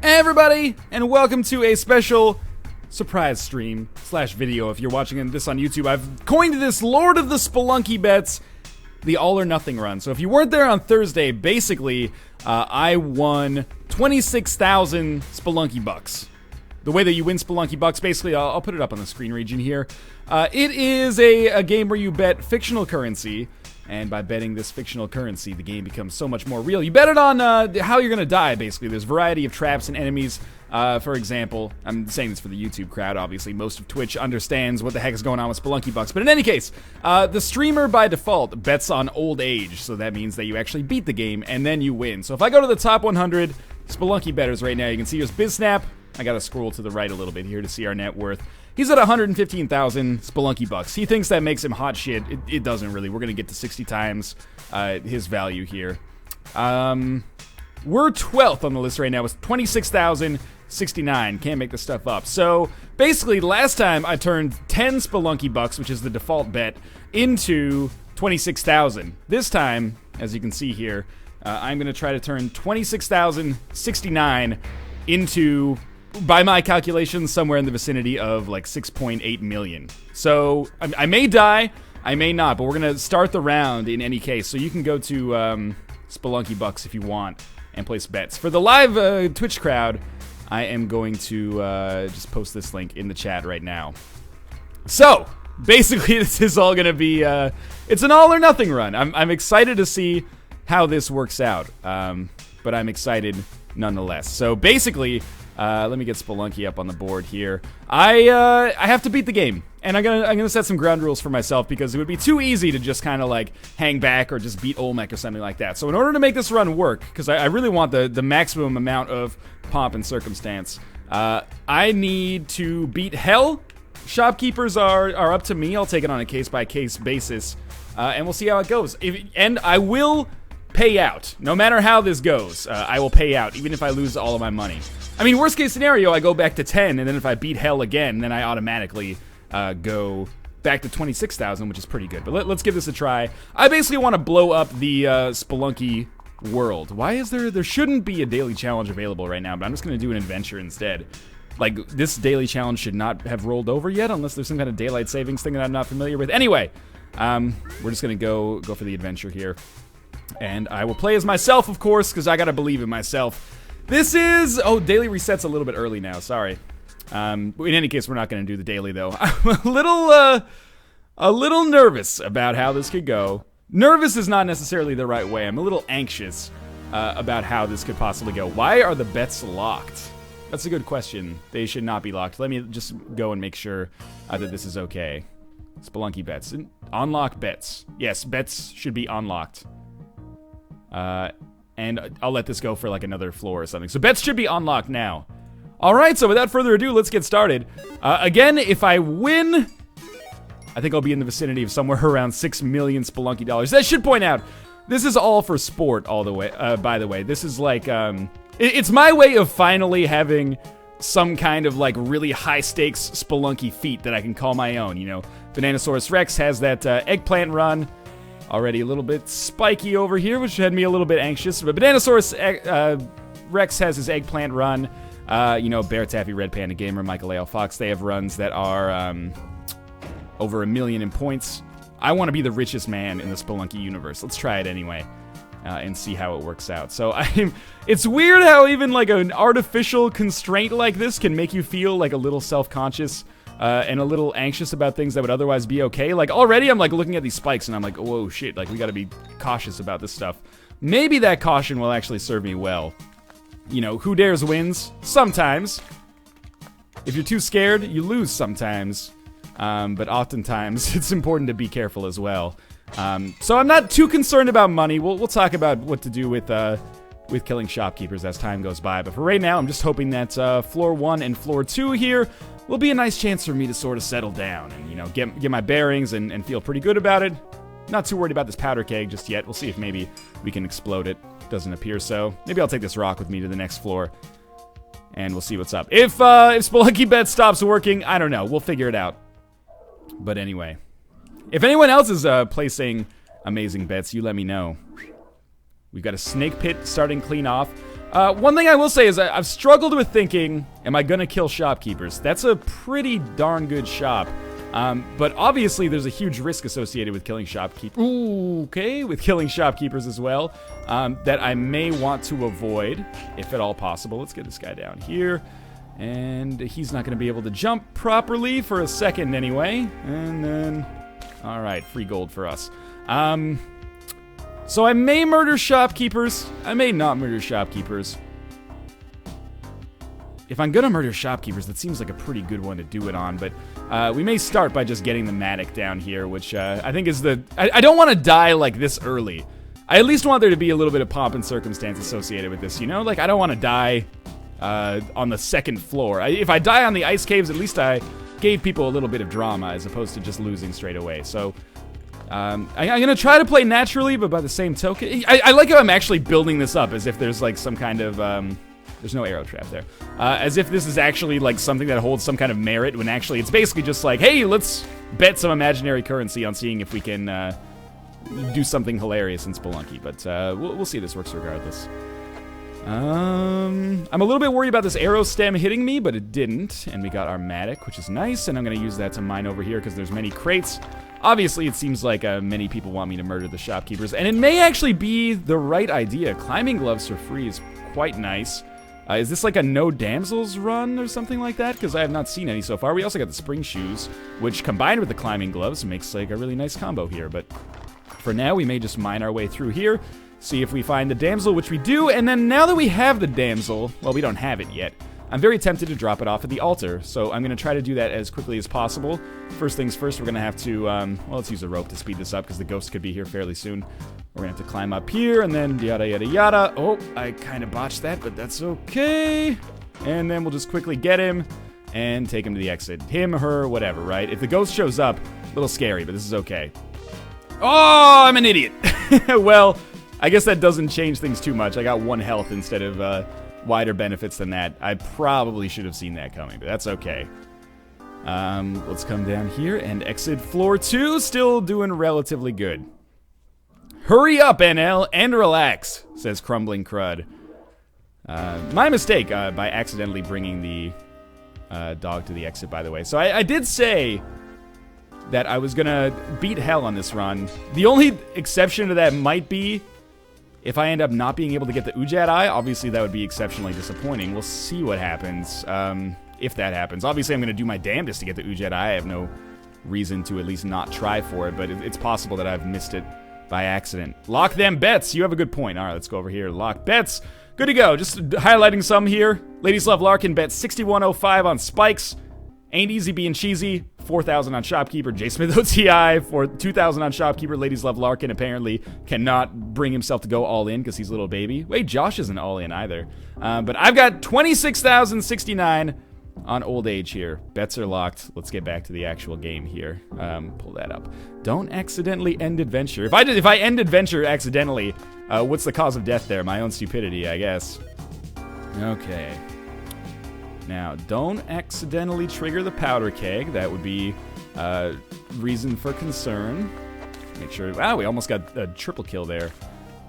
Hey everybody, and welcome to a special surprise stream slash video. If you're watching this on YouTube, I've coined this Lord of the Spelunky Bets, the all or nothing run. So if you weren't there on Thursday, basically, I won 26,000 Spelunky bucks. The way that you win Spelunky bucks, basically, I'll put it up on the screen region here. It is a game where you bet fictional currency. And by betting this fictional currency, the game becomes so much more real. You bet it on how you're going to die, basically. There's a variety of traps and enemies. For example, I'm saying this for the YouTube crowd, obviously. Most of Twitch understands what the heck is going on with Spelunky bucks. But in any case, the streamer, by default, bets on old age. So that means that you actually beat the game, and then you win. So if I go to the top 100 Spelunky bettors right now, you can see here's BizSnap. I got to scroll to the right a little bit here to see our net worth. He's at 115,000 Spelunky bucks. He thinks that makes him hot shit. It doesn't really. We're going to get to 60 times his value here. We're 12th on the list right now with 26,069. Can't make this stuff up. So basically, last time I turned 10 Spelunky bucks, which is the default bet, into 26,000. This time, as you can see here, I'm going to try to turn 26,069 into, by my calculations, somewhere in the vicinity of like 6.8 million. So I may die, I may not, but we're gonna start the round in any case. So you can go to Spelunky bucks if you want and place bets. For the live Twitch crowd, I am going to just post this link in the chat right now. So basically, this is all gonna be it's an all or nothing run. I'm excited to see how this works out, but I'm excited nonetheless. So basically, let me get Spelunky up on the board here. I have to beat the game, and I'm gonna set some ground rules for myself because it would be too easy to just kind of like hang back or just beat OLMEC or something like that. So in order to make this run work, because I really want the maximum amount of pomp and circumstance, I need to beat hell. Shopkeepers are up to me. I'll take it on a case-by-case basis, and we'll see how it goes. And I will pay out. No matter how this goes, I will pay out, even if I lose all of my money. I mean, worst case scenario, I go back to 10, and then if I beat hell again, then I automatically go back to 26,000, which is pretty good. But let's give this a try. I basically want to blow up the Spelunky world. Why is there shouldn't be a daily challenge available right now, but I'm just going to do an adventure instead. Like, this daily challenge should not have rolled over yet, unless there's some kind of daylight savings thing that I'm not familiar with. Anyway, we're just going to go for the adventure here. And I will play as myself, of course, because I gotta believe in myself. This is... Oh, daily resets a little bit early now, sorry. In any case, we're not gonna do the daily, though. I'm a little nervous about how this could go. Nervous is not necessarily the right way. I'm a little anxious about how this could possibly go. Why are the bets locked? That's a good question. They should not be locked. Let me just go and make sure that this is okay. Spelunky bets. Unlock bets. Yes, bets should be unlocked. And I'll let this go for like another floor or something. So bets should be unlocked now. Alright, so without further ado, let's get started. Again, if I win, I think I'll be in the vicinity of somewhere around 6 million Spelunky dollars. I should point out, this is all for sport all the way, by the way. This is like, it's my way of finally having some kind of like really high stakes Spelunky feat that I can call my own, you know. Bananosaurus Rex has that eggplant run. Already a little bit spiky over here, which had me a little bit anxious. But Bananosaurus Rex has his eggplant run. You know, Bear Taffy, Red Panda Gamer, Michael A.L. Fox, they have runs that are over 1 million in points. I want to be the richest man in the Spelunky universe. Let's try it anyway and see how it works out. So it's weird how even like an artificial constraint like this can make you feel like a little self-conscious. And a little anxious about things that would otherwise be okay. Like, already I'm, like, looking at these spikes, and I'm like, whoa, shit, like, we gotta be cautious about this stuff. Maybe that caution will actually serve me well. You know, who dares wins? Sometimes. If you're too scared, you lose sometimes. But oftentimes, it's important to be careful as well. So I'm not too concerned about money. We'll talk about what to do with killing shopkeepers as time goes by. But for right now, I'm just hoping that floor 1 and floor 2 here will be a nice chance for me to sort of settle down and, you know, get my bearings and feel pretty good about it. Not too worried about this powder keg just yet. We'll see if maybe we can explode it. Doesn't appear so. Maybe I'll take this rock with me to the next floor, and we'll see what's up. If Spelunky Bet stops working, I don't know. We'll figure it out. But anyway, if anyone else is placing amazing bets, you let me know. We've got a snake pit starting clean off. One thing I will say is I've struggled with thinking, am I going to kill shopkeepers? That's a pretty darn good shop. But obviously there's a huge risk associated with killing shopkeepers. With killing shopkeepers as well, that I may want to avoid, if at all possible. Let's get this guy down here. And he's not going to be able to jump properly for a second anyway. And then, all right, free gold for us. So I may murder shopkeepers. I may not murder shopkeepers. If I'm gonna murder shopkeepers, that seems like a pretty good one to do it on, but we may start by just getting the Matic down here, which I think is the... I don't want to die like this early. I at least want there to be a little bit of pomp and circumstance associated with this, you know? Like, I don't want to die on the second floor. If I die on the ice caves, at least I gave people a little bit of drama as opposed to just losing straight away, so... I'm gonna try to play naturally, but by the same token... I like how I'm actually building this up as if there's like some kind of... there's no arrow trap there. As if this is actually like something that holds some kind of merit, when actually it's basically just like, hey, let's bet some imaginary currency on seeing if we can do something hilarious in Spelunky. But we'll see if this works regardless. I'm a little bit worried about this arrow stem hitting me, but it didn't. And we got our Matic, which is nice, and I'm gonna use that to mine over here because there's many crates. Obviously, it seems like many people want me to murder the shopkeepers, and it may actually be the right idea. Climbing gloves for free is quite nice. Is this like a no damsels run or something like that? Because I have not seen any so far. We also got the spring shoes, which combined with the climbing gloves makes like a really nice combo here. But for now, we may just mine our way through here, see if we find the damsel, which we do, and then now that we have the damsel, well, we don't have it yet. I'm very tempted to drop it off at the altar, so I'm going to try to do that as quickly as possible. First things first, we're going to have to, well, let's use a rope to speed this up, because the ghost could be here fairly soon. We're going to have to climb up here, and then yada yada yada. Oh, I kind of botched that, but that's okay. And then we'll just quickly get him, and take him to the exit. Him, her, whatever, right? If the ghost shows up, a little scary, but this is okay. Oh, I'm an idiot! Well, I guess that doesn't change things too much. I got 1 health instead of, wider benefits than that. I probably should have seen that coming, but that's okay. Let's come down here and exit floor 2. Still doing relatively good. Hurry up, NL, and relax, says Crumbling Crud. My mistake by accidentally bringing the dog to the exit, by the way. So I did say that I was gonna beat hell on this run. The only exception to that might be if I end up not being able to get the Ujat Eye. Obviously, that would be exceptionally disappointing. We'll see what happens, if that happens. Obviously, I'm going to do my damnedest to get the Ujat Eye. I have no reason to at least not try for it, but it's possible that I've missed it by accident. Lock them bets. You have a good point. All right, let's go over here. Lock bets. Good to go. Just highlighting some here. Ladies Love Larkin bet 61.05 on spikes. Ain't Easy Being Cheesy, 4,000 on Shopkeeper. J Smith OTI for 2,000 on Shopkeeper. Ladies Love Larkin apparently cannot bring himself to go all in because he's a little baby. Wait, Josh isn't all in either. But I've got 26,069 on Old Age here. Bets are locked. Let's get back to the actual game here. Pull that up. Don't accidentally end adventure. If I end adventure accidentally, what's the cause of death there? My own stupidity, I guess. Okay. Now, don't accidentally trigger the powder keg. That would be reason for concern. Make sure... Wow, we almost got a triple kill there,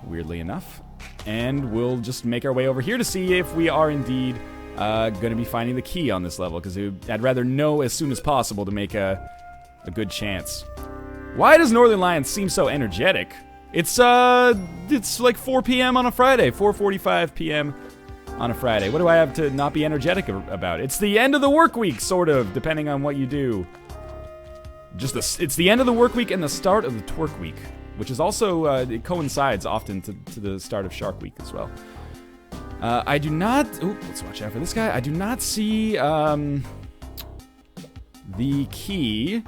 weirdly enough. And we'll just make our way over here to see if we are indeed going to be finding the key on this level, because I'd rather know as soon as possible to make a good chance. Why does Northern Lions seem so energetic? It's like 4 p.m. on a Friday, 4:45 p.m. on a Friday. What do I have to not be energetic about? It's the end of the work week, sort of, depending on what you do. It's the end of the work week and the start of the twerk week, which is also, it coincides often to the start of Shark Week as well. I do not, let's watch out for this guy. I do not see, the key,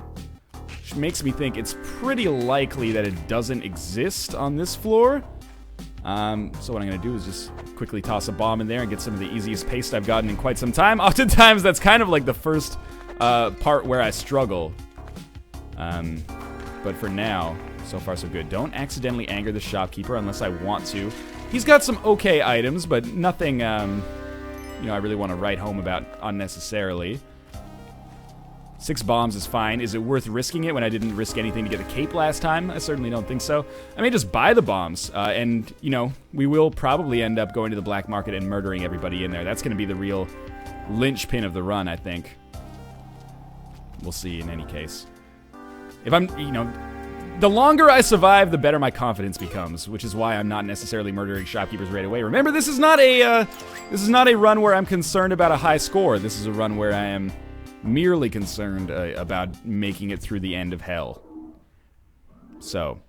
which makes me think it's pretty likely that it doesn't exist on this floor. So what I'm going to do is just quickly toss a bomb in there and get some of the easiest paste I've gotten in quite some time. Oftentimes, that's kind of like the first part where I struggle. But for now, so far so good. Don't accidentally anger the shopkeeper unless I want to. He's got some okay items, but nothing, I really want to write home about unnecessarily. 6 bombs is fine. Is it worth risking it when I didn't risk anything to get the cape last time? I certainly don't think so. I may just buy the bombs, and, you know, we will probably end up going to the black market and murdering everybody in there. That's going to be the real linchpin of the run, I think. We'll see in any case. If I'm, you know, the longer I survive, the better my confidence becomes, which is why I'm not necessarily murdering shopkeepers right away. Remember, this is not a run where I'm concerned about a high score. This is a run where I am merely concerned about making it through the end of hell. So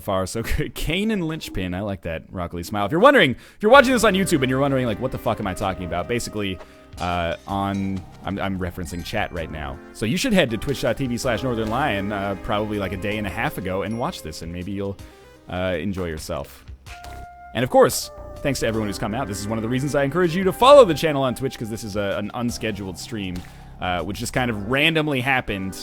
far, so good. Kane and Linchpin, I like that. Rockly Smile. If you're wondering, if you're watching this on YouTube and you're wondering, like, what the fuck am I talking about? Basically, I'm referencing chat right now. So you should head to twitch.tv/NorthernLion probably like a day and a half ago and watch this, and maybe you'll enjoy yourself. And of course, thanks to everyone who's come out. This is one of the reasons I encourage you to follow the channel on Twitch, because this is an unscheduled stream, which just kind of randomly happened.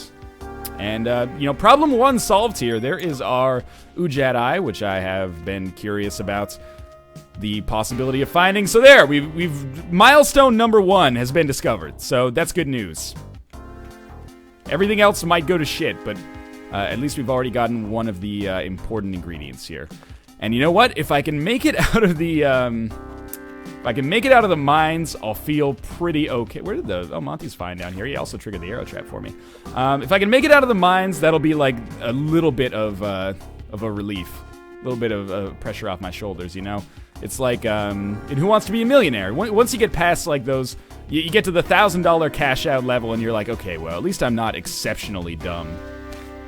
And, you know, problem 1 solved here. There is our Ujat Eye, which I have been curious about the possibility of finding. So there, we've milestone number 1 has been discovered. So that's good news. Everything else might go to shit, but at least we've already gotten one of the important ingredients here. And you know what? If I can make it out of the mines, I'll feel pretty okay. Where did the... Oh, Monty's fine down here. He also triggered the arrow trap for me. If I can make it out of the mines, that'll be like a little bit of a relief. A little bit of pressure off my shoulders, you know? It's like in Who Wants to Be a Millionaire. Once you get past like those... You get to the $1,000 cash out level and you're like, okay, well, at least I'm not exceptionally dumb.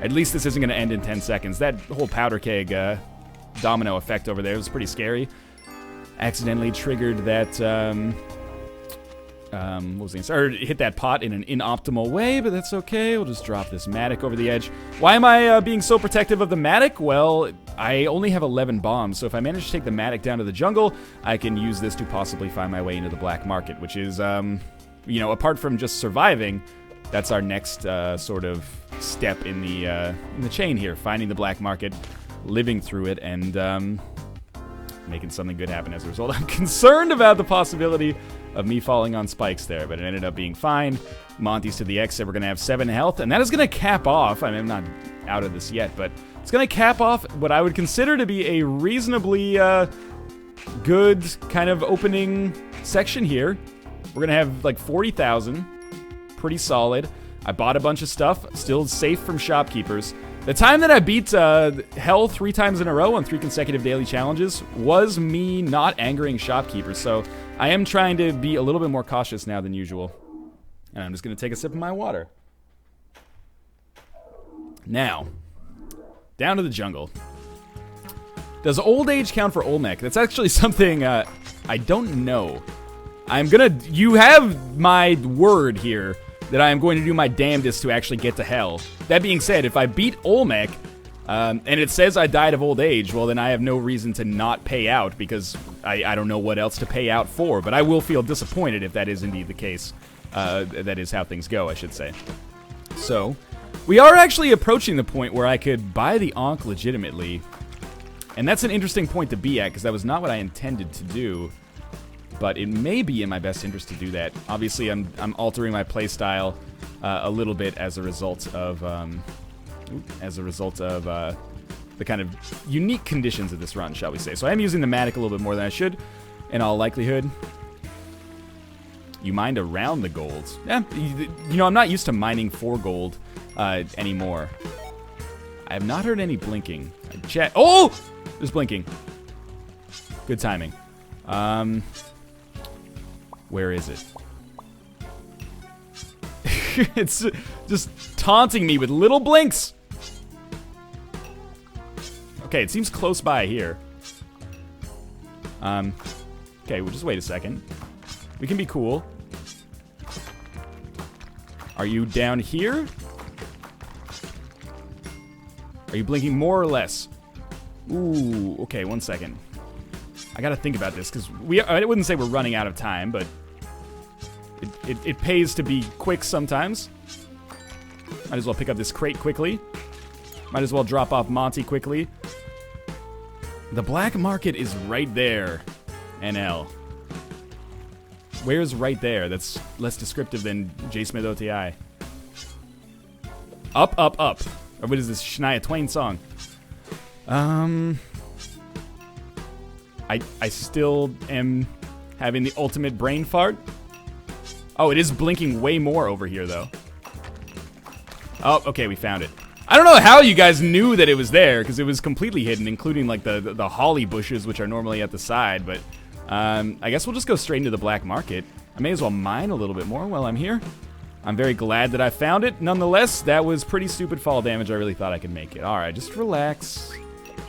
At least this isn't going to end in 10 seconds. That whole powder keg domino effect over there was pretty scary. Accidentally triggered that, what was the or hit that pot in an inoptimal way, but that's okay. We'll just drop this Matic over the edge. Why am I being so protective of the Matic? Well, I only have 11 bombs, so if I manage to take the Matic down to the jungle, I can use this to possibly find my way into the black market, which is, you know, apart from just surviving, that's our next sort of step in the chain here, finding the black market, living through it, and making something good happen as a result. I'm concerned about the possibility of me falling on spikes there, but it ended up being fine. Monty's to the exit. We're going to have 7 health, and that is going to cap off. I mean, I'm not out of this yet, but it's going to cap off what I would consider to be a reasonably good kind of opening section here. We're going to have like 40,000. Pretty solid. I bought a bunch of stuff. Still safe from shopkeepers. The time that I beat hell 3 times in a row on 3 consecutive daily challenges was me not angering shopkeepers, so I am trying to be a little bit more cautious now than usual. And I'm just going to take a sip of my water. Now, down to the jungle. Does old age count for Olmec? That's actually something I don't know. You have my word here that I am going to do my damnedest to actually get to hell. That being said, if I beat Olmec, and it says I died of old age, well then I have no reason to not pay out, because I don't know what else to pay out for, but I will feel disappointed if that is indeed the case. That is how things go, I should say. So, we are actually approaching the point where I could buy the Ankh legitimately, and that's an interesting point to be at, because that was not what I intended to do. But it may be in my best interest to do that. Obviously, I'm altering my playstyle a little bit as a result of the kind of unique conditions of this run, shall we say. So I am using the Matic a little bit more than I should, in all likelihood. You mined around the gold. Yeah, you know, I'm not used to mining for gold anymore. I have not heard any blinking. Oh! There's blinking. Good timing. Where is it? It's just taunting me with little blinks. Okay, it seems close by here. Okay, we'll just wait a second. We can be cool. Are you down here? Are you blinking more or less? Ooh, okay, 1 second. I gotta think about this, because I wouldn't say we're running out of time, but it pays to be quick sometimes. Might as well pick up this crate quickly. Might as well drop off Monty quickly. The black market is right there, NL. Where's right there? That's less descriptive than JSmith OTI. Up, up, up. Or what is this Shania Twain song? I still am having the ultimate brain fart. Oh, it is blinking way more over here, though. Oh, okay, we found it. I don't know how you guys knew that it was there, because it was completely hidden, including, like, the holly bushes, which are normally at the side, but I guess we'll just go straight into the black market. I may as well mine a little bit more while I'm here. I'm very glad that I found it. Nonetheless, that was pretty stupid fall damage. I really thought I could make it. All right, just relax.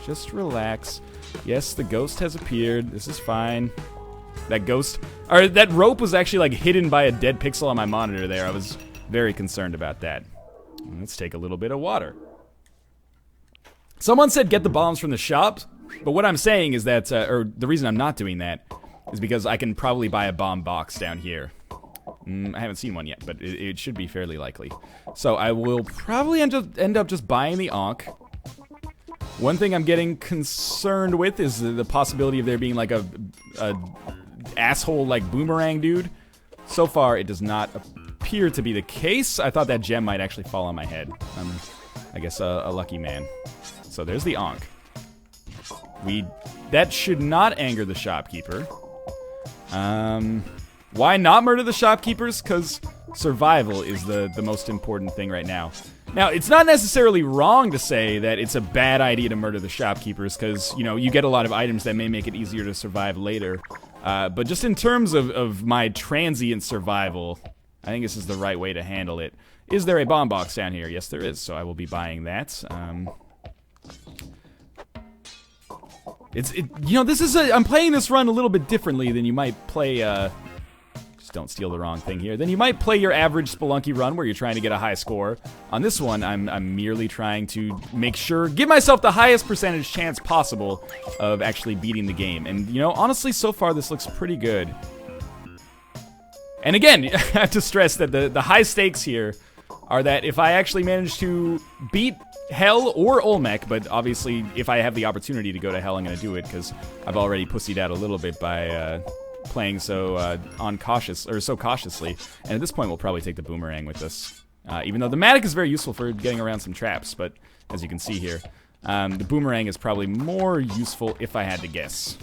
Just relax. Yes, the ghost has appeared. This is fine. That ghost, or that rope was actually like hidden by a dead pixel on my monitor there. I was very concerned about that. Let's take a little bit of water. Someone said get the bombs from the shop, but what I'm saying is that, or the reason I'm not doing that is because I can probably buy a bomb box down here. I haven't seen one yet, but it should be fairly likely. So I will probably end up just buying the Ankh. One thing I'm getting concerned with is the possibility of there being like a asshole like boomerang dude. So far, it does not appear to be the case. I thought that gem might actually fall on my head. I guess a lucky man. So there's the Ankh. That should not anger the shopkeeper. Why not murder the shopkeepers? Because survival is the most important thing right now. Now, it's not necessarily wrong to say that it's a bad idea to murder the shopkeepers, because, you know, you get a lot of items that may make it easier to survive later. But just in terms of my transient survival, I think this is the right way to handle it. Is there a bomb box down here? Yes, there is, so I will be buying that. You know, I'm playing this run a little bit differently than you might play, just don't steal the wrong thing here. Then you might play your average Spelunky run where you're trying to get a high score. On this one, I'm merely trying to make sure, give myself the highest percentage chance possible of actually beating the game. And, you know, honestly, so far this looks pretty good. And again, I have to stress that the high stakes here are that if I actually manage to beat Hell or Olmec, but obviously if I have the opportunity to go to Hell, I'm going to do it, because I've already pussied out a little bit by playing so so cautiously. And at this point, we'll probably take the boomerang with us. Even though the Matic is very useful for getting around some traps, but as you can see here, the boomerang is probably more useful if I had to guess.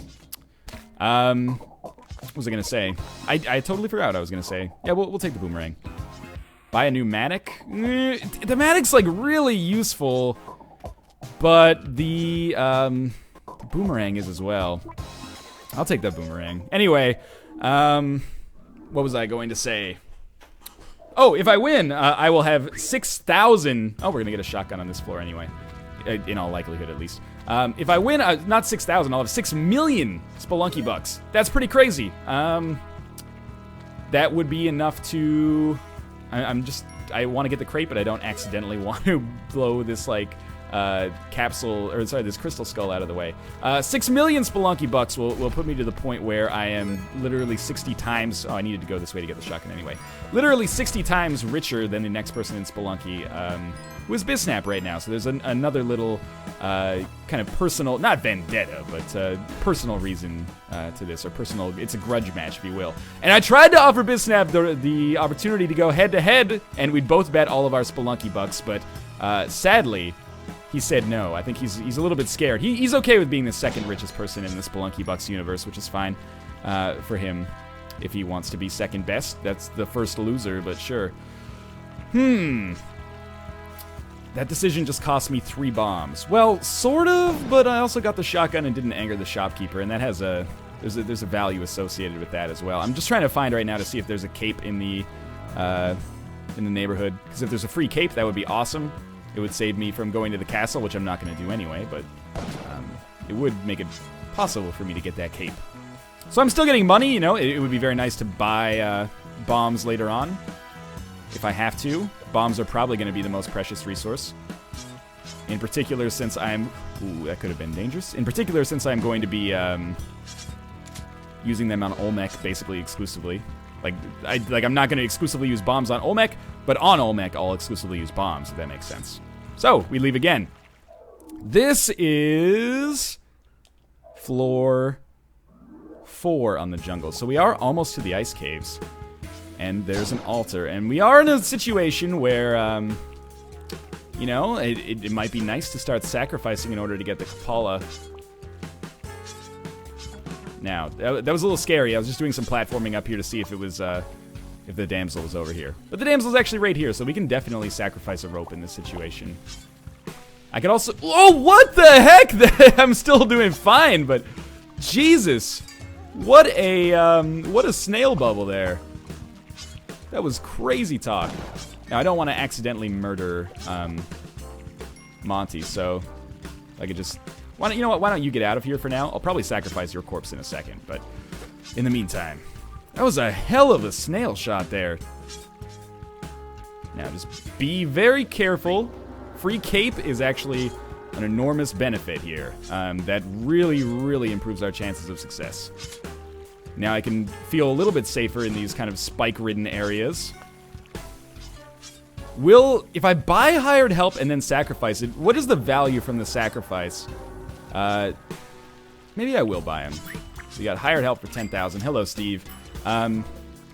What was I going to say? I totally forgot what I was going to say. Yeah, we'll take the boomerang. Buy a new Matic? The Matic's like really useful, but the boomerang is as well. I'll take that boomerang. Anyway, what was I going to say? Oh, if I win, I will have 6,000. Oh, we're going to get a shotgun on this floor anyway. In all likelihood, at least. If I win, not 6,000, I'll have 6 million Spelunky bucks. That's pretty crazy. That would be enough to... I want to get the crate, but I don't accidentally want to blow this, like, this crystal skull out of the way. 6 million Spelunky bucks will put me to the point where I am literally 60 times... Oh, I needed to go this way to get the shotgun anyway. Literally 60 times richer than the next person in Spelunky, who is Bisnap right now. So there's another little kind of personal... Not vendetta, but personal reason to this. Or personal... It's a grudge match, if you will. And I tried to offer Bisnap the opportunity to go head-to-head, and we'd both bet all of our Spelunky bucks, but sadly... He said no. I think he's a little bit scared. He's okay with being the second richest person in the Spelunky Bucks universe, which is fine for him if he wants to be second best. That's the first loser, but sure. That decision just cost me 3 bombs. Well, sort of, but I also got the shotgun and didn't anger the shopkeeper, and that has there's a value associated with that as well. I'm just trying to find right now to see if there's a cape in the neighborhood, because if there's a free cape, that would be awesome. It would save me from going to the castle, which I'm not going to do anyway, but it would make it possible for me to get that cape. So I'm still getting money, you know. It would be very nice to buy bombs later on, if I have to. Bombs are probably going to be the most precious resource. In particular, since I'm... Ooh, that could have been dangerous. In particular, since I'm going to be using them on Olmec basically exclusively. I'm not going to exclusively use bombs on Olmec, but on Olmec, I'll exclusively use bombs, if that makes sense. So, we leave again. This is floor 4 on the jungle. So we are almost to the ice caves. And there's an altar. And we are in a situation where You know, it might be nice to start sacrificing in order to get the Kapala. Now, that was a little scary. I was just doing some platforming up here to see if it was, if the damsel was over here. But the damsel's actually right here, so we can definitely sacrifice a rope in this situation. I could also... Oh, what the heck? I'm still doing fine, but... Jesus. What a snail bubble there. That was crazy talk. Now, I don't want to accidentally murder, Monty, so... I could just... You know what? Why don't you get out of here for now? I'll probably sacrifice your corpse in a second, but... In the meantime... That was a hell of a snail shot there. Now, just be very careful. Free cape is actually an enormous benefit here. That really, really improves our chances of success. Now I can feel a little bit safer in these kind of spike-ridden areas. If I buy hired help and then sacrifice it, what is the value from the sacrifice? Maybe I will buy him. So you got hired help for 10,000. Hello, Steve.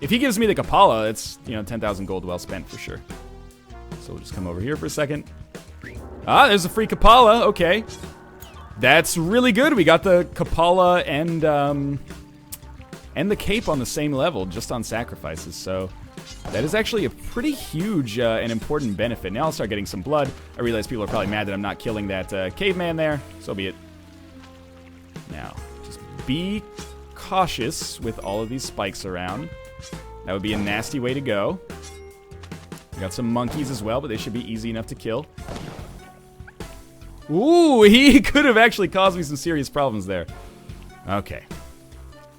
If he gives me the Kapala, it's, 10,000 gold well spent for sure. So we'll just come over here for a second. Ah, there's a free Kapala. Okay. That's really good. We got the Kapala and the cape on the same level, just on sacrifices. So that is actually a pretty huge and important benefit. Now I'll start getting some blood. I realize people are probably mad that I'm not killing that caveman there. So be it. Now, just be cautious with all of these spikes around. That would be a nasty way to go. We got some monkeys as well, but they should be easy enough to kill. Ooh, he could have actually caused me some serious problems there. Okay.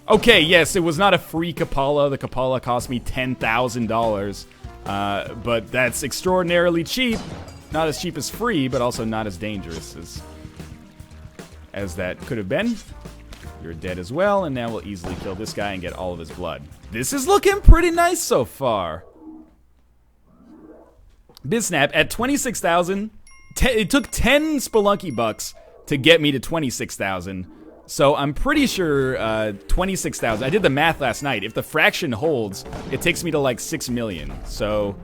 Okay, yes, it was not a free Kapala. The Kapala cost me $10,000. But that's extraordinarily cheap. Not as cheap as free, but also not as dangerous as that could have been. You're dead as well, and now we'll easily kill this guy and get all of his blood. This is looking pretty nice so far. Biznap at 26,000. It took 10 Spelunky bucks to get me to 26,000. So I'm pretty sure 26,000. I did the math last night. If the fraction holds, it takes me to like 6 million. So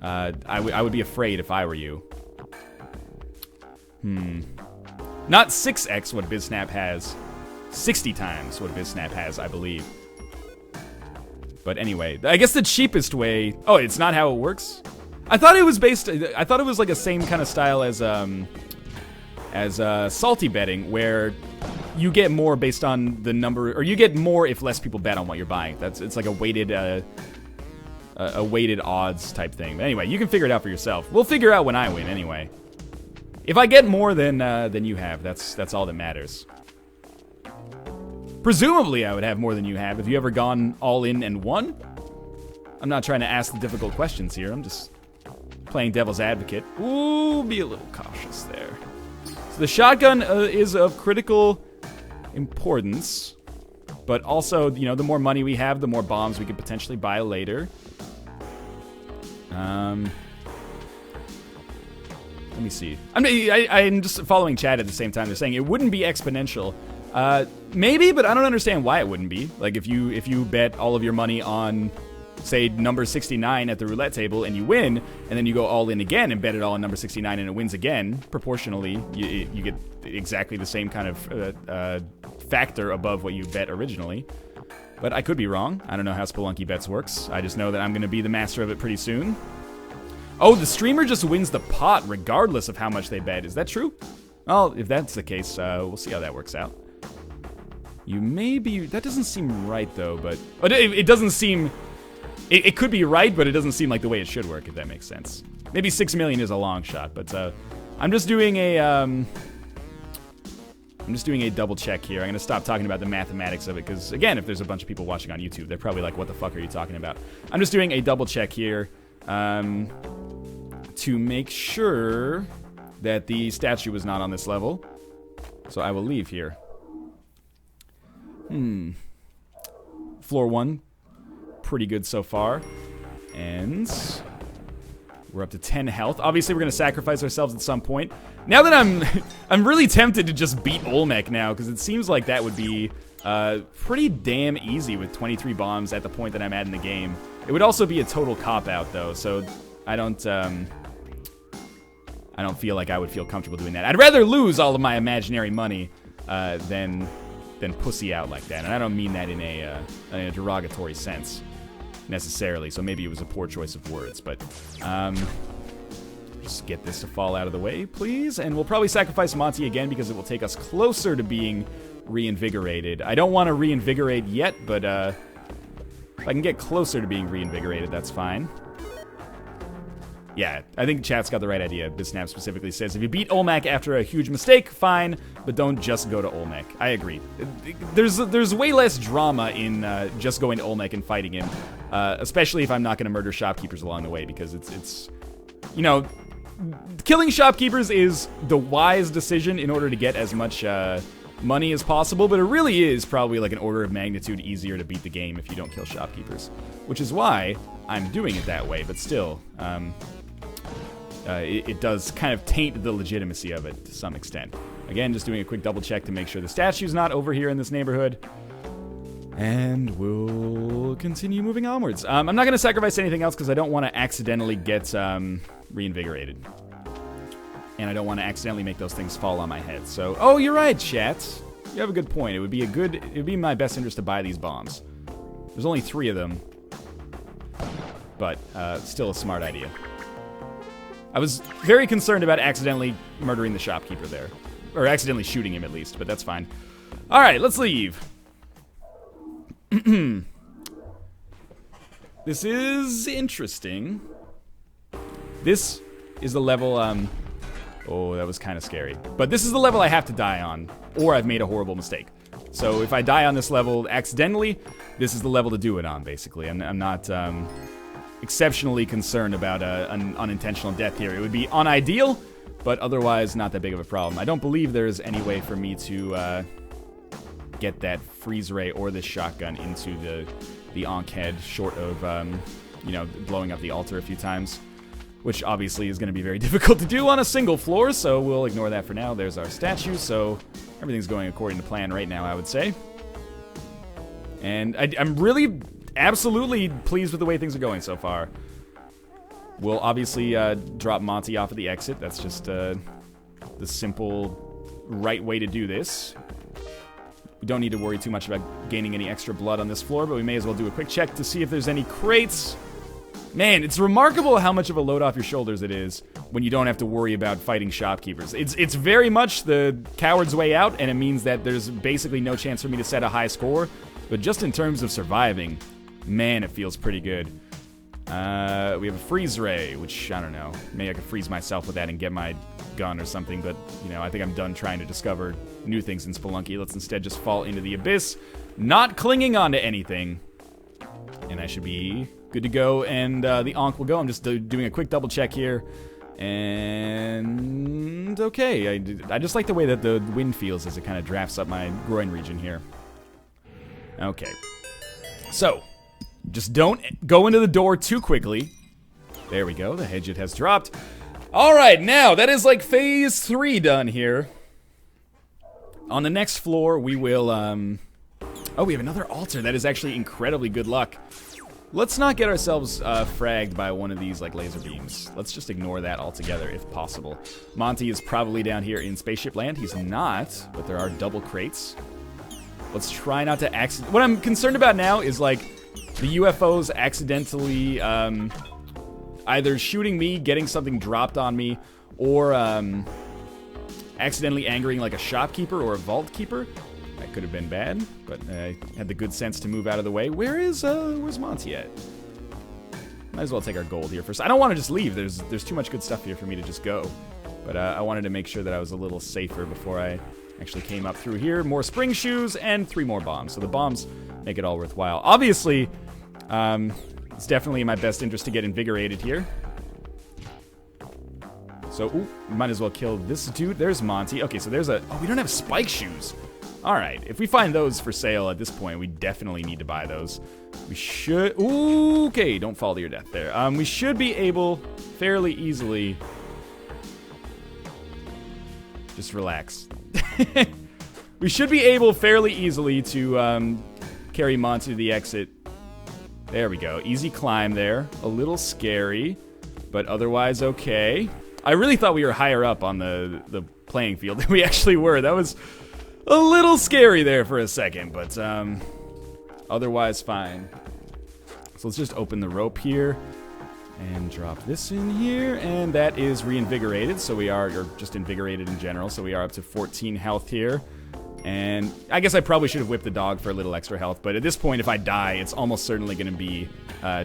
I would be afraid if I were you. Not 6x what Biznap has. 60 times what Biznap has, I believe. But anyway, I guess the cheapest way... Oh, it's not how it works? I thought it was like a same kind of style as salty betting, where you get more based on the number, or you get more if less people bet on what you're buying. It's like a weighted odds type thing. But anyway, you can figure it out for yourself. We'll figure out when I win anyway. If I get more than you have, that's all that matters. Presumably, I would have more than you have. Have you ever gone all in and won? I'm not trying to ask the difficult questions here. I'm just playing devil's advocate. Ooh, be a little cautious there. So the shotgun is of critical importance, but also, the more money we have, the more bombs we could potentially buy later. Let me see. I'm just following chat at the same time. They're saying it wouldn't be exponential. Maybe, but I don't understand why it wouldn't be. Like, if you bet all of your money on, say, number 69 at the roulette table and you win, and then you go all in again and bet it all on number 69 and it wins again, proportionally, you get exactly the same kind of factor above what you bet originally. But I could be wrong. I don't know how Spelunky Bets works. I just know that I'm going to be the master of it pretty soon. Oh, the streamer just wins the pot regardless of how much they bet. Is that true? Well, if that's the case, we'll see how that works out. You may be... That doesn't seem right, though, but... It doesn't seem... It could be right, but it doesn't seem like the way it should work, if that makes sense. Maybe 6 million is a long shot, but I'm just doing a... I'm just doing a double check here. I'm going to stop talking about the mathematics of it, because, again, if there's a bunch of people watching on YouTube, they're probably like, what the fuck are you talking about? I'm just doing a double check here to make sure that the statue was not on this level. So I will leave here. Floor 1, pretty good so far. And we're up to 10 health. Obviously, we're going to sacrifice ourselves at some point. Now that I'm really tempted to just beat Olmec now, because it seems like that would be pretty damn easy with 23 bombs at the point that I'm at in the game. It would also be a total cop-out, though, so I don't I don't feel like I would feel comfortable doing that. I'd rather lose all of my imaginary money than pussy out like that. And I don't mean that in a derogatory sense, necessarily. So maybe it was a poor choice of words. But just get this to fall out of the way, please. And we'll probably sacrifice Monty again because it will take us closer to being reinvigorated. I don't want to reinvigorate yet, but if I can get closer to being reinvigorated, that's fine. Yeah, I think chat's got the right idea. BizSnap specifically says, if you beat Olmec after a huge mistake, fine, but don't just go to Olmec. I agree. There's way less drama in just going to Olmec and fighting him, especially if I'm not going to murder shopkeepers along the way, because it's you know, killing shopkeepers is the wise decision in order to get as much money as possible, but it really is probably like an order of magnitude easier to beat the game if you don't kill shopkeepers, which is why I'm doing it that way, but still, it does kind of taint the legitimacy of it to some extent. Again, just doing a quick double check to make sure the statue's not over here in this neighborhood. And we'll continue moving onwards. I'm not going to sacrifice anything else because I don't want to accidentally get reinvigorated. And I don't want to accidentally make those things fall on my head. So, oh, you're right, chat. You have a good point. It would be in my best interest to buy these bombs. There's only 3 of them. But still a smart idea. I was very concerned about accidentally murdering the shopkeeper there. Or accidentally shooting him, at least, but that's fine. Alright, let's leave. This is interesting. This is the level, oh, that was kind of scary. But this is the level I have to die on, or I've made a horrible mistake. So if I die on this level accidentally, this is the level to do it on, basically. I'm not, exceptionally concerned about an unintentional death here. It would be unideal, but otherwise not that big of a problem. I don't believe there's any way for me to get that freeze ray or this shotgun into the Ankh head, short of you know, blowing up the altar a few times, which obviously is going to be very difficult to do on a single floor, so we'll ignore that for now. There's our statue, so everything's going according to plan right now, I would say. And I'm really absolutely pleased with the way things are going so far. We'll obviously drop Monty off at the exit. That's just the simple right way to do this. We don't need to worry too much about gaining any extra blood on this floor, but we may as well do a quick check to see if there's any crates. Man, it's remarkable how much of a load off your shoulders it is when you don't have to worry about fighting shopkeepers. It's very much the coward's way out, and it means that there's basically no chance for me to set a high score. But just in terms of surviving, man, it feels pretty good. We have a freeze ray, which, I don't know, maybe I could freeze myself with that and get my gun or something, but, you know, I think I'm done trying to discover new things in Spelunky. Let's instead just fall into the abyss, not clinging onto anything, and I should be good to go, and the Ankh will go. I'm just doing a quick double check here, and okay, I just like the way that the wind feels as it kind of drafts up my groin region here. Okay, so just don't go into the door too quickly. There we go, the hedge has dropped. Alright, now that is like phase 3 done here. On the next floor we will oh, we have another altar. That is actually incredibly good luck. Let's not get ourselves fragged by one of these like laser beams. Let's just ignore that altogether if possible. Monty is probably down here in spaceship land. He's not, but there are double crates. Let's try not to accident. What I'm concerned about now is like the UFOs accidentally either shooting me, getting something dropped on me, or accidentally angering like a shopkeeper or a vault keeper. That could have been bad, but I had the good sense to move out of the way. Where's Monty at? Might as well take our gold here first. I don't want to just leave. There's too much good stuff here for me to just go. But I wanted to make sure that I was a little safer before I actually came up through here. More spring shoes and 3 more bombs. So the bombs make it all worthwhile. Obviously, it's definitely in my best interest to get invigorated here. So, ooh, might as well kill this dude. There's Monty. Okay, so there's a... Oh, we don't have spike shoes. Alright, if we find those for sale at this point, we definitely need to buy those. We should... Ooh, okay, don't fall to your death there. We should be able, fairly easily... Just relax. We should be able, fairly easily, to carry Monty to the exit. There we go. Easy climb there. A little scary, but otherwise okay. I really thought we were higher up on the playing field than we actually were. That was a little scary there for a second, but otherwise fine. So let's just open the rope here and drop this in here, and that is reinvigorated, so we are, or just invigorated in general, so we are up to 14 health here. And I guess I probably should have whipped the dog for a little extra health, but at this point, if I die, it's almost certainly going to be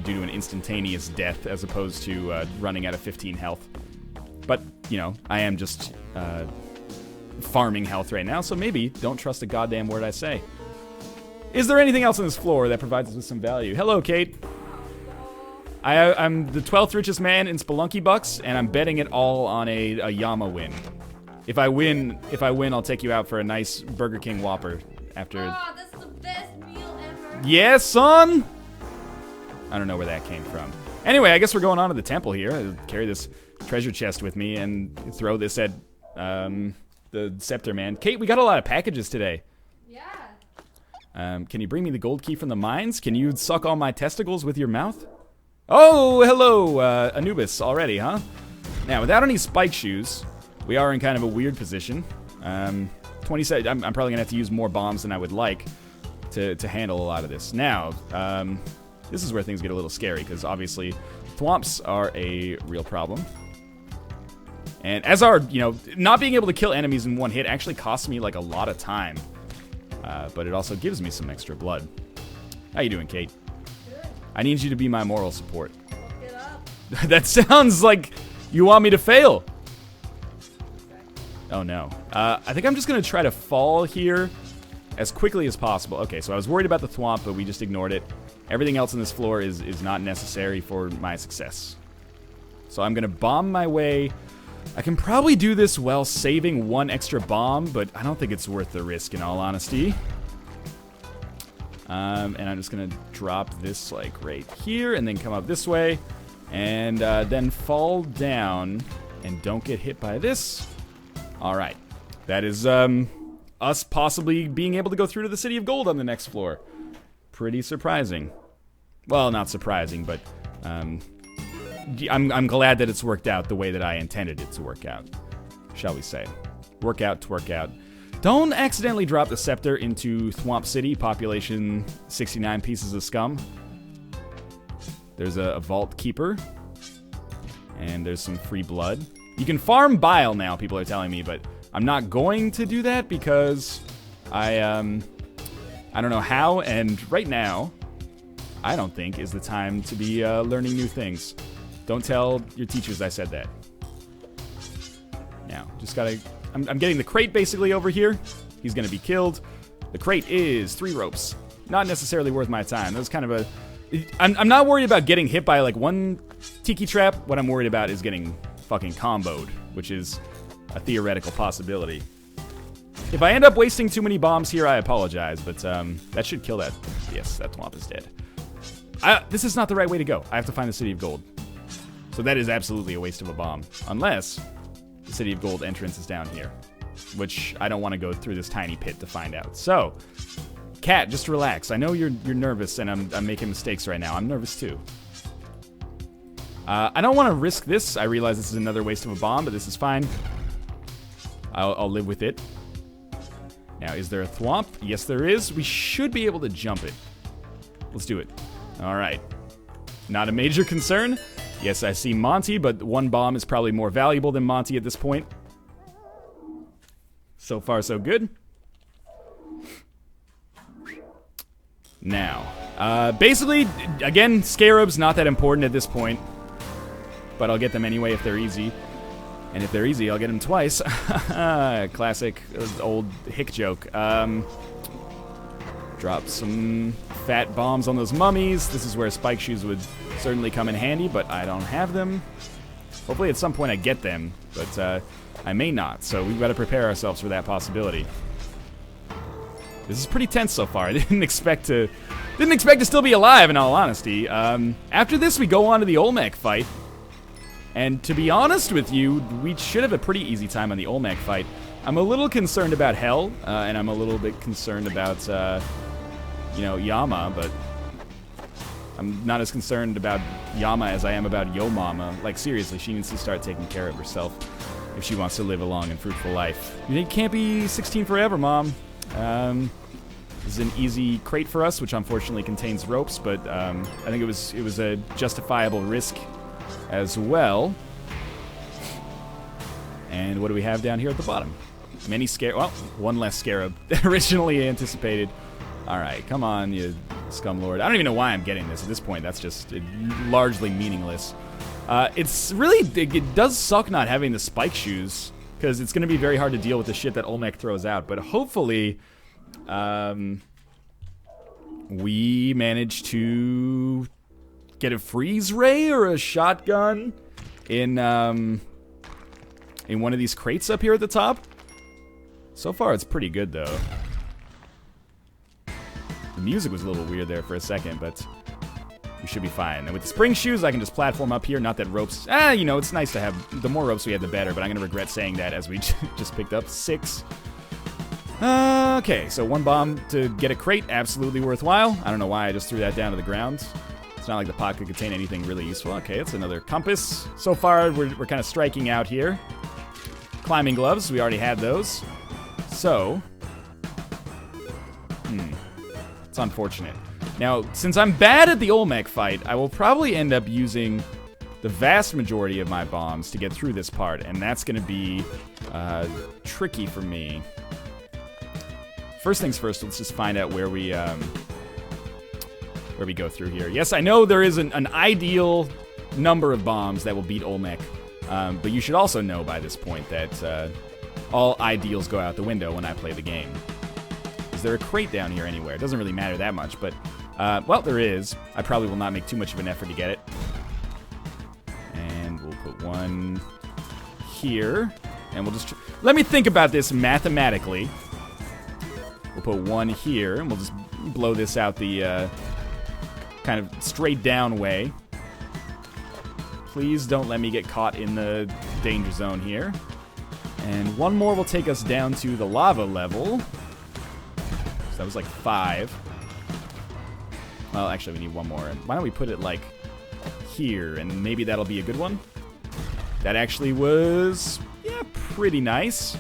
due to an instantaneous death as opposed to running out of 15 health. But, you know, I am just farming health right now, so maybe don't trust a goddamn word I say. Is there anything else on this floor that provides us with some value? Hello, Kate. I'm the 12th richest man in Spelunky bucks, and I'm betting it all on a Yama win. If I win, I'll take you out for a nice Burger King Whopper after. Oh, that's the best meal ever. Yeah, son. I don't know where that came from. Anyway, I guess we're going on to the temple here. I'll carry this treasure chest with me and throw this at the scepter man. Kate, we got a lot of packages today. Yeah. Can you bring me the gold key from the mines? Can you suck all my testicles with your mouth? Oh, hello, Anubis already, huh? Now, without any spike shoes, we are in kind of a weird position. 27. I'm probably gonna have to use more bombs than I would like to handle a lot of this. Now, this is where things get a little scary because obviously, thwomps are a real problem. And as our, you know, not being able to kill enemies in one hit actually costs me like a lot of time, but it also gives me some extra blood. How you doing, Kate? Good. I need you to be my moral support. Look it up. That sounds like you want me to fail. Oh no. I think I'm just gonna try to fall here as quickly as possible. Okay, so I was worried about the thwomp, but we just ignored it. Everything else on this floor is not necessary for my success. So I'm gonna bomb my way. I can probably do this while saving one extra bomb, but I don't think it's worth the risk in all honesty. And I'm just gonna drop this like right here and then come up this way and then fall down and don't get hit by this. All right, that is us possibly being able to go through to the City of Gold on the next floor. Pretty surprising. Well, not surprising, but I'm glad that it's worked out the way that I intended it to work out, shall we say. Work out, twerk out. Don't accidentally drop the scepter into Thwomp City, population 69 pieces of scum. There's a vault keeper, and there's some free blood. You can farm bile now, people are telling me, but I'm not going to do that because I don't know how, and right now, I don't think is the time to be learning new things. Don't tell your teachers I said that. Now, just gotta... I'm getting the crate basically over here. He's gonna be killed. The crate is 3 ropes. Not necessarily worth my time. That was kind of a... I'm not worried about getting hit by like one tiki trap. What I'm worried about is getting fucking comboed, which is a theoretical possibility. If I end up wasting too many bombs here, I apologize, but that should kill that. Yes, that thwomp is dead. This is not the right way to go. I have to find the City of Gold. So that is absolutely a waste of a bomb. Unless the City of Gold entrance is down here, which I don't want to go through this tiny pit to find out. So, Cat, just relax. I know you're nervous and I'm making mistakes right now. I'm nervous too. I don't want to risk this. I realize this is another waste of a bomb, but this is fine. I'll live with it. Now, is there a thwomp? Yes, there is. We should be able to jump it. Let's do it. All right. Not a major concern. Yes, I see Monty, but one bomb is probably more valuable than Monty at this point. So far, so good. Now, basically, again, scarabs, not that important at this point. But I'll get them anyway if they're easy. And if they're easy, I'll get them twice. Classic old hick joke. Drop some fat bombs on those mummies. This is where spike shoes would certainly come in handy, but I don't have them. Hopefully at some point I get them, but I may not, so we've got to prepare ourselves for that possibility. This is pretty tense so far. I didn't expect to still be alive, in all honesty. After this, we go on to the OLMEC fight. And to be honest with you, we should have a pretty easy time on the OLMEC fight. I'm a little concerned about Hell, and I'm a little bit concerned about, you know, Yama, but I'm not as concerned about Yama as I am about Yo Mama. Like, seriously, she needs to start taking care of herself if she wants to live a long and fruitful life. You can't be 16 forever, Mom. This is an easy crate for us, which unfortunately contains ropes, but I think it was a justifiable risk as well. And what do we have down here at the bottom? Many scarab. Well, one less scarab than originally anticipated. All right, come on, you scum lord. I don't even know why I'm getting this at this point. That's just largely meaningless. It's really, it does suck not having the spike shoes, because it's going to be very hard to deal with the shit that Olmec throws out. But hopefully, we manage to get a freeze ray or a shotgun in one of these crates up here at the top. So far, it's pretty good, though. The music was a little weird there for a second, but we should be fine. And with the spring shoes, I can just platform up here. Not that ropes... you know, it's nice to have... The more ropes we have, the better, but I'm going to regret saying that as we just picked up 6. Okay, so 1 bomb to get a crate. Absolutely worthwhile. I don't know why I just threw that down to the ground. It's not like the pot could contain anything really useful. Okay, it's another compass. So far, we're kind of striking out here. Climbing gloves, we already had those. So... It's unfortunate. Now, since I'm bad at the Olmec fight, I will probably end up using the vast majority of my bombs to get through this part, and that's going to be tricky for me. First things first, let's just find out where we go through here. Yes, I know there is an ideal number of bombs that will beat Olmec, but you should also know by this point that all ideals go out the window when I play the game. Is there a crate down here anywhere? It doesn't really matter that much, but, well, there is. I probably will not make too much of an effort to get it. And we'll put 1 here. And we'll just... Let me think about this mathematically. We'll put 1 here, and we'll just blow this out the, kind of straight down way. Please don't let me get caught in the danger zone here. And 1 more will take us down to the lava level. So that was like 5. Well, actually, we need 1 more. Why don't we put it, like, here, and maybe that'll be a good one? That actually was, yeah, pretty nice.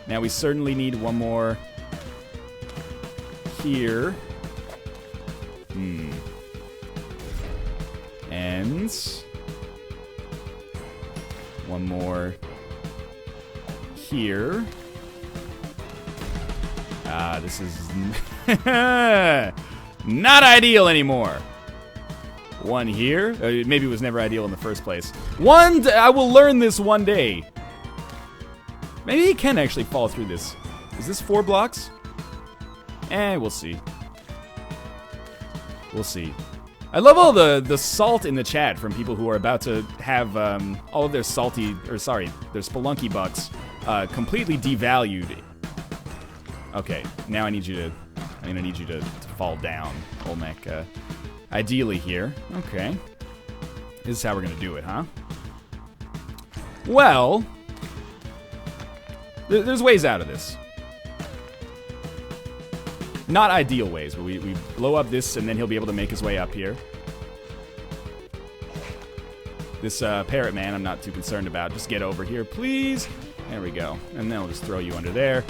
Now, we certainly need 1 more here. And 1 more here. This is not ideal anymore. 1 here. Maybe it was never ideal in the first place. I will learn this one day. Maybe he can actually fall through this. Is this 4 blocks? We'll see. We'll see. I love all the salt in the chat from people who are about to have all of their their Spelunky bucks completely devalued. Okay, now I'm gonna need you to fall down, Olmec. Ideally here. Okay. This is how we're gonna do it, huh? Well, there's ways out of this. Not ideal ways, but we blow up this, and then he'll be able to make his way up here. This parrot man I'm not too concerned about. Just get over here, please. There we go. And then we'll just throw you under there.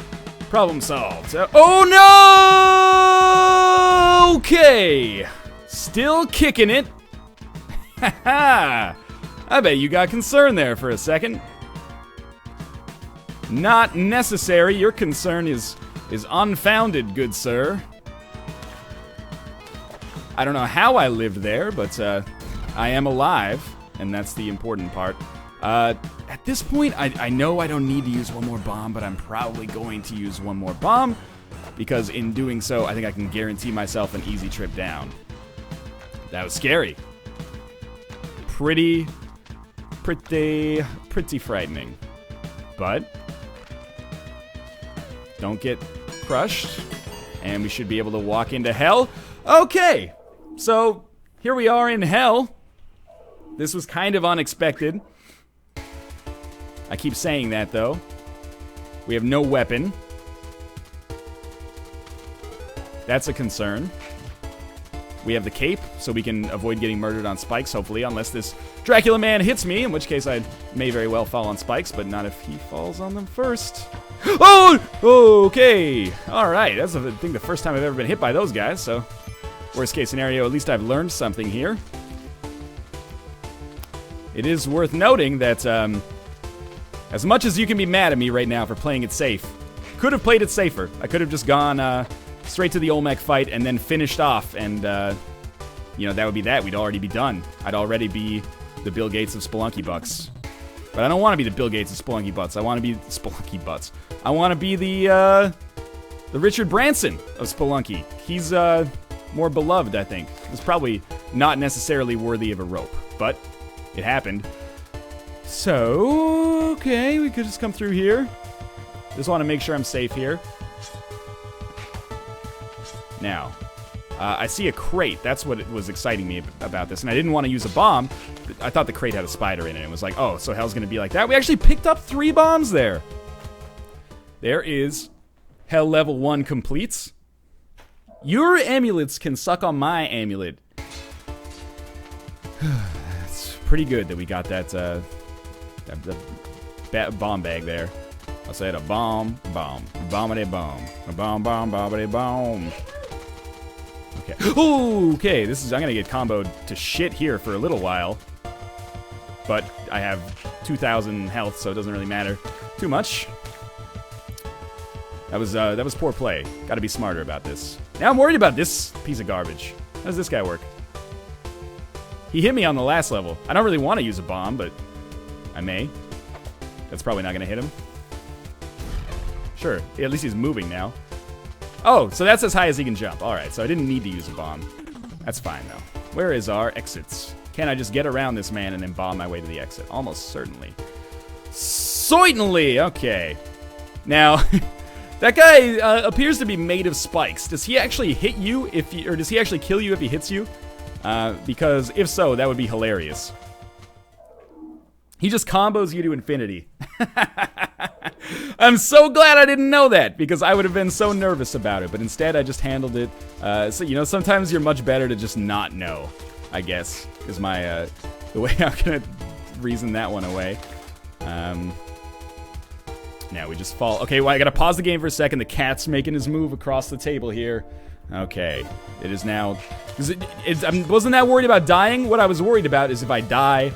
Problem solved. Oh, no! Okay. Still kicking it. Haha. I bet you got concerned there for a second. Not necessary. Your concern is unfounded, good sir. I don't know how I lived there, but I am alive, and that's the important part. At this point, I know I don't need to use 1 more bomb, but I'm probably going to use 1 more bomb, because in doing so, I think I can guarantee myself an easy trip down. That was scary. Pretty frightening. But don't get crushed, and we should be able to walk into hell. Okay, so here we are in hell. This was kind of unexpected. I keep saying that, though. We have no weapon. That's a concern. We have the cape, so we can avoid getting murdered on spikes, hopefully, unless this Dracula man hits me, in which case I may very well fall on spikes, but not if he falls on them first. Oh! Okay! Alright, that's, I think, the first time I've ever been hit by those guys, so worst case scenario, at least I've learned something here. It is worth noting that, as much as you can be mad at me right now for playing it safe, could have played it safer. I could have just gone, straight to the Olmec fight and then finished off, and you know, that would be that. We'd already be done. I'd already be the Bill Gates of Spelunky Bucks. But I don't want to be the Bill Gates of Spelunky Butts. I want to be Spelunky Butts. I want to be the Richard Branson of Spelunky. He's more beloved, I think. It's probably not necessarily worthy of a rope, but it happened. So, okay, we could just come through here. Just want to make sure I'm safe here. Now, I see a crate. That's what was exciting me about this. And I didn't want to use a bomb. I thought the crate had a spider in it. It was like, oh, so hell's going to be like that. We actually picked up 3 bombs there. There is Hell Level 1 completes. Your amulets can suck on my amulet. It's pretty good that we got that, bomb bag there. I said a bomb, bombity bomb, a bomb, bombity bomb. Okay. Ooh, okay, this is, I'm gonna get comboed to shit here for a little while. But I have 2,000 health, so it doesn't really matter too much. That was poor play. Gotta be smarter about this. Now I'm worried about this piece of garbage. How does this guy work? He hit me on the last level. I don't really want to use a bomb, but I may. That's probably not gonna hit him. Sure, at least he's moving now. Oh, so that's as high as he can jump. Alright, so I didn't need to use a bomb. That's fine, though. Where is our exits? Can I just get around this man and then bomb my way to the exit? Almost certainly. Certainly! Okay. Now, that guy appears to be made of spikes. Does he actually hit you or does he actually kill you if he hits you? Because if so, that would be hilarious. He just combos you to infinity. I'm so glad I didn't know that, because I would have been so nervous about it, but instead I just handled it. So, you know, sometimes you're much better to just not know, I guess, is my, the way I'm gonna reason that one away. Now we just fall. Okay, well, I gotta pause the game for a second. The cat's making his move across the table here. Okay, it is now, I wasn't that worried about dying. What I was worried about is if I die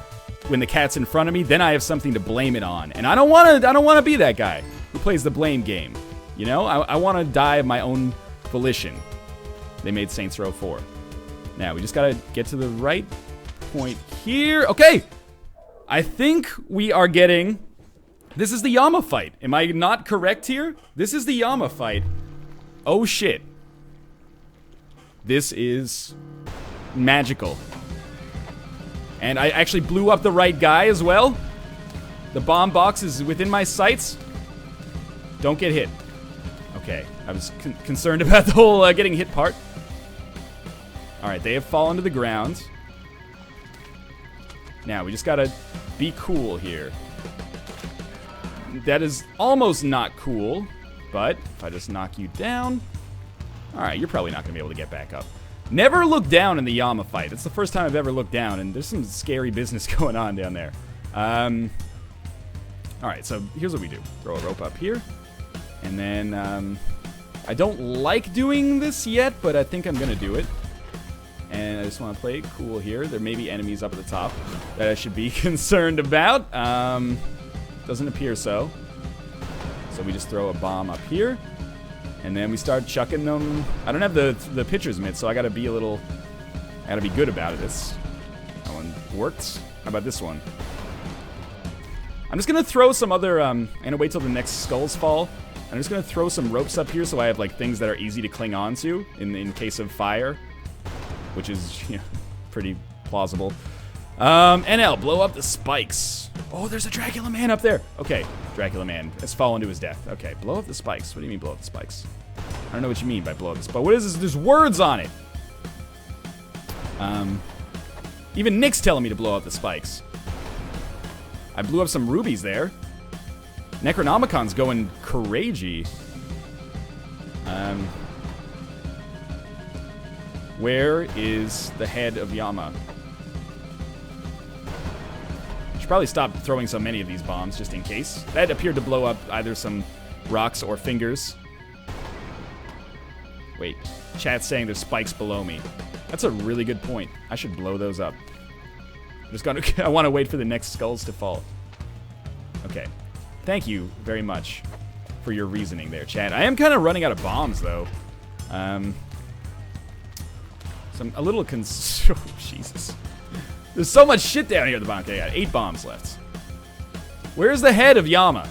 when the cat's in front of me, then I have something to blame it on. And I don't want to be that guy who plays the blame game. You know, I want to die of my own volition. They made Saints Row 4. Now, we just got to get to the right point here. Okay. I think we are getting, this is the Yama fight. Am I not correct here? This is the Yama fight. Oh shit. This is magical. And I actually blew up the right guy as well. The bomb box is within my sights. Don't get hit. Okay, I was concerned about the whole getting hit part. Alright, they have fallen to the ground. Now, we just gotta be cool here. That is almost not cool, but if I just knock you down... Alright, you're probably not gonna be able to get back up. Never look down in the Yama fight. It's the first time I've ever looked down, and there's some scary business going on down there. Alright, so here's what we do. Throw a rope up here. And then, I don't like doing this yet, but I think I'm gonna do it. And I just want to play it cool here. There may be enemies up at the top that I should be concerned about. Doesn't appear so. So we just throw a bomb up here. And then we start chucking them. I don't have the pitcher's mitt, so I gotta be good about it. That one worked. How about this one? I'm just gonna throw some other, I'm gonna wait till the next skulls fall. I'm just gonna throw some ropes up here so I have like things that are easy to cling on to in case of fire. Which is, you know, pretty plausible. NL, blow up the spikes. Oh, there's a Dracula man up there. Okay, Dracula man has fallen to his death. Okay, blow up the spikes. What do you mean blow up the spikes? I don't know what you mean by blow up the spikes. What is this? There's words on it. Even Nick's telling me to blow up the spikes. I blew up some rubies there. Necronomicon's going crazy. Where is the head of Yama? Should probably stop throwing so many of these bombs, just in case. That appeared to blow up either some rocks or fingers. Wait, chat's saying there's spikes below me. That's a really good point. I should blow those up. I want to wait for the next skulls to fall. Okay. Thank you very much for your reasoning there, chat. I am kind of running out of bombs, though. So I'm a little oh, Jesus. There's so much shit down here at the bottom. Okay, I got 8 bombs left. Where's the head of Yama?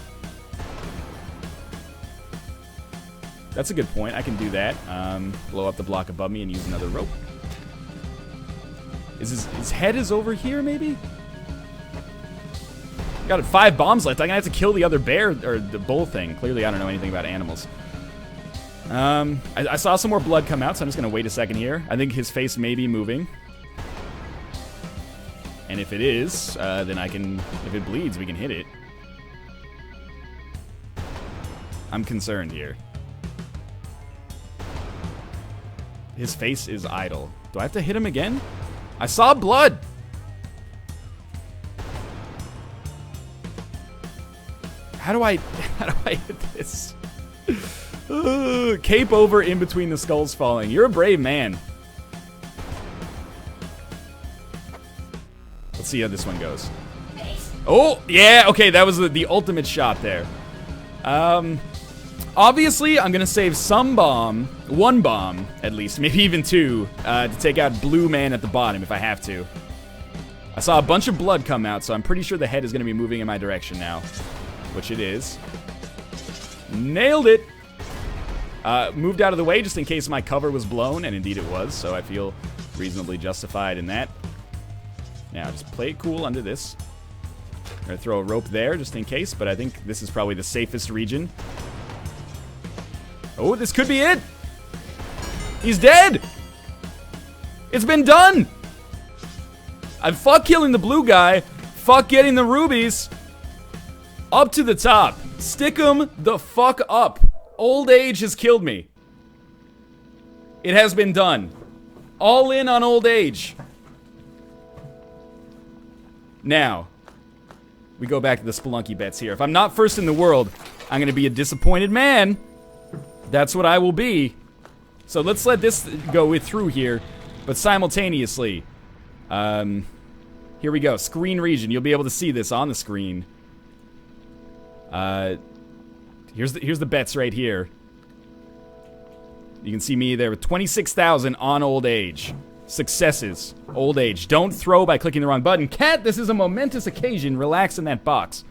That's a good point. I can do that. Blow up the block above me and use another rope. His head is over here, maybe? Got 5 bombs left. I'm gonna have to kill the other bear, or the bull thing. Clearly, I don't know anything about animals. I saw some more blood come out, so I'm just gonna wait a second here. I think his face may be moving. And if it is, then if it bleeds, we can hit it. I'm concerned here. His face is idle. Do I have to hit him again? I saw blood! How do I hit this? Cape over in between the skulls falling. You're a brave man. Let's see how this one goes. Oh, yeah, okay, that was the ultimate shot there. Obviously, I'm gonna save some bomb, 1 bomb at least, maybe even 2, to take out Blue Man at the bottom if I have to. I saw a bunch of blood come out, so I'm pretty sure the head is gonna be moving in my direction now, which it is. Nailed it! Moved out of the way just in case my cover was blown, and indeed it was, so I feel reasonably justified in that. Now, just play it cool under this. I'm gonna throw a rope there just in case, but I think this is probably the safest region. Oh, this could be it! He's dead! It's been done! Fuck killing the blue guy. Fuck getting the rubies. Up to the top. Stick 'em the fuck up. Old age has killed me. It has been done. All in on old age. Now, we go back to the Spelunky bets here. If I'm not first in the world, I'm gonna be a disappointed man. That's what I will be. So let's let this go through here, but simultaneously. Here we go, screen region. You'll be able to see this on the screen. Here's the bets right here. You can see me there with 26,000 on old age. Successes, old age. Don't throw by clicking the wrong button. Cat, this is a momentous occasion. Relax in that box.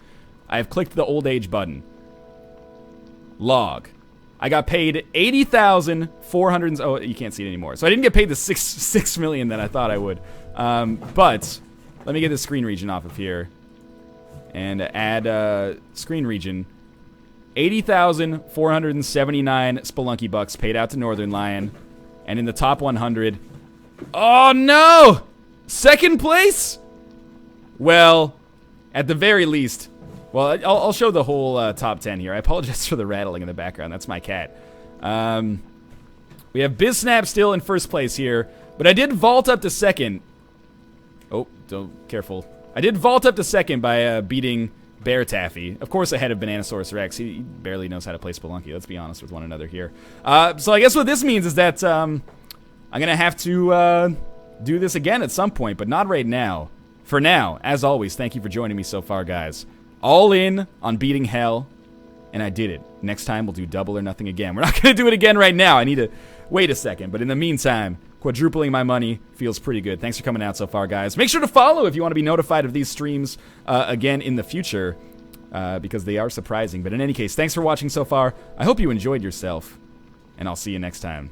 I have clicked the old age button. Log. I got paid 80,400. Oh, you can't see it anymore. So I didn't get paid the 6 million that I thought I would. But let me get the screen region off of here and add screen region. 80,479 Spelunky bucks paid out to Northern Lion, and in the top 100. Oh no! Second place? Well, at the very least. Well, I'll show the whole top 10 here. I apologize for the rattling in the background. That's my cat. We have BizSnap still in first place here, but I did vault up to second. Oh, careful. I did vault up to second by beating Bear Taffy. Of course, ahead of Bananasaurus Rex. He barely knows how to play Spelunky. Let's be honest with one another here. So I guess what this means is that I'm going to have to do this again at some point, but not right now. For now, as always, thank you for joining me so far, guys. All in on beating hell, and I did it. Next time, we'll do double or nothing again. We're not going to do it again right now. I need to wait a second, but in the meantime, quadrupling my money feels pretty good. Thanks for coming out so far, guys. Make sure to follow if you want to be notified of these streams again in the future, because they are surprising. But in any case, thanks for watching so far. I hope you enjoyed yourself, and I'll see you next time.